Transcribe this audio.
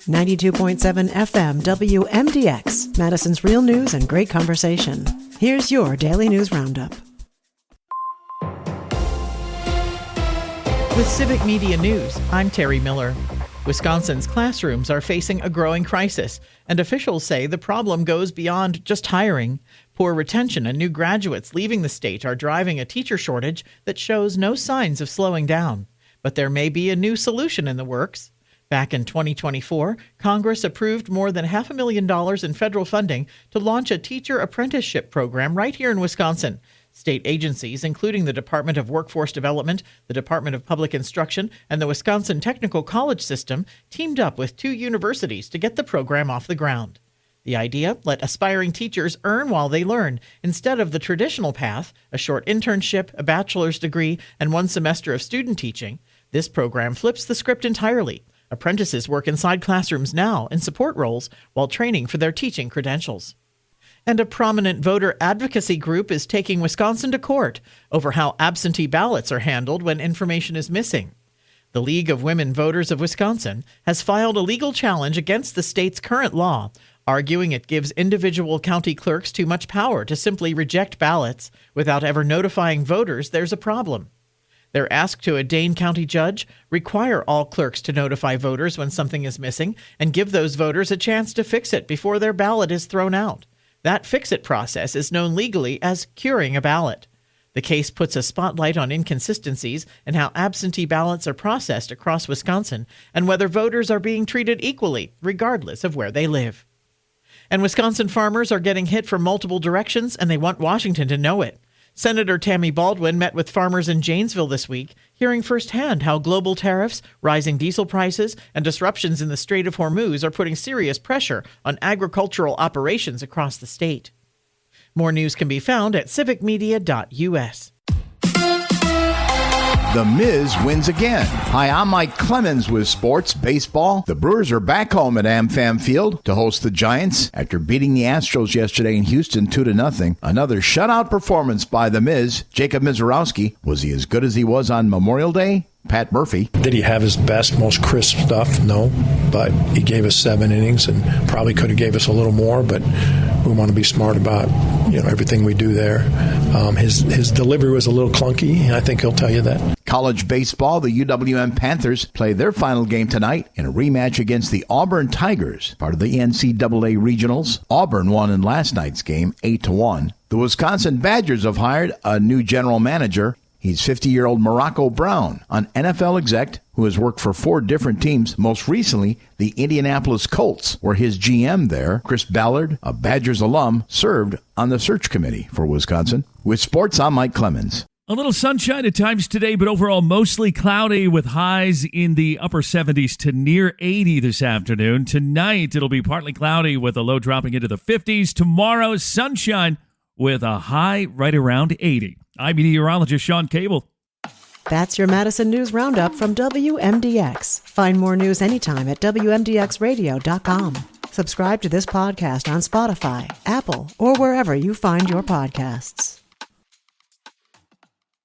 92.7 FM WMDX, Madison's real news and great conversation. Here's your Daily News Roundup. With Civic Media News, I'm Terry Miller. Wisconsin's classrooms are facing a growing crisis, and officials say the problem goes beyond just hiring. Poor retention and new graduates leaving the state are driving a teacher shortage that shows no signs of slowing down. But there may be a new solution in the works. Back in 2024, Congress approved more than $500,000 in federal funding to launch a teacher apprenticeship program right here in Wisconsin. State agencies, including the Department of Workforce Development, the Department of Public Instruction, and the Wisconsin Technical College System, teamed up with 2 universities to get the program off the ground. The idea: let aspiring teachers earn while they learn, instead of the traditional path, a short internship, a bachelor's degree, and 1 semester of student teaching. This program flips the script entirely. Apprentices work inside classrooms now in support roles while training for their teaching credentials. And a prominent voter advocacy group is taking Wisconsin to court over how absentee ballots are handled when information is missing. The League of Women Voters of Wisconsin has filed a legal challenge against the state's current law, arguing it gives individual county clerks too much power to simply reject ballots without ever notifying voters there's a problem. They're asked to a Dane County judge require all clerks to notify voters when something is missing and give those voters a chance to fix it before their ballot is thrown out. That fix-it process is known legally as curing a ballot. The case puts a spotlight on inconsistencies in how absentee ballots are processed across Wisconsin and whether voters are being treated equally, regardless of where they live. And Wisconsin farmers are getting hit from multiple directions, and they want Washington to know it. Senator Tammy Baldwin met with farmers in Janesville this week, hearing firsthand how global tariffs, rising diesel prices, and disruptions in the Strait of Hormuz are putting serious pressure on agricultural operations across the state. More news can be found at civicmedia.us. The Miz wins again. Hi, I'm Mike Clemens with sports baseball. The Brewers are back home at AmFam Field to host the Giants after beating the Astros yesterday in Houston 2-0. Another shutout performance by The Miz. Jacob Mizorowski. Was he as good as he was on Memorial Day? Pat Murphy. Did he have his best, most crisp stuff? No, but he gave us 7 innings and probably could have gave us a little more, but we want to be smart about everything we do there. His delivery was a little clunky, and I think he'll tell you that. College baseball, the UWM Panthers play their final game tonight in a rematch against the Auburn Tigers, part of the NCAA Regionals. Auburn won in last night's game 8-1. The Wisconsin Badgers have hired a new general manager. He's 50-year-old Morocco Brown, an NFL exec who has worked for 4 different teams, most recently the Indianapolis Colts, where his GM there, Chris Ballard, a Badgers alum, served on the search committee for Wisconsin. With sports, I'm Mike Clemens. A little sunshine at times today, but overall mostly cloudy with highs in the upper 70s to near 80 this afternoon. Tonight, it'll be partly cloudy with a low dropping into the 50s. Tomorrow, sunshine with a high right around 80. I'm meteorologist Sean Cable. That's your Madison News Roundup from WMDX. Find more news anytime at WMDXradio.com. Subscribe to this podcast on Spotify, Apple, or wherever you find your podcasts.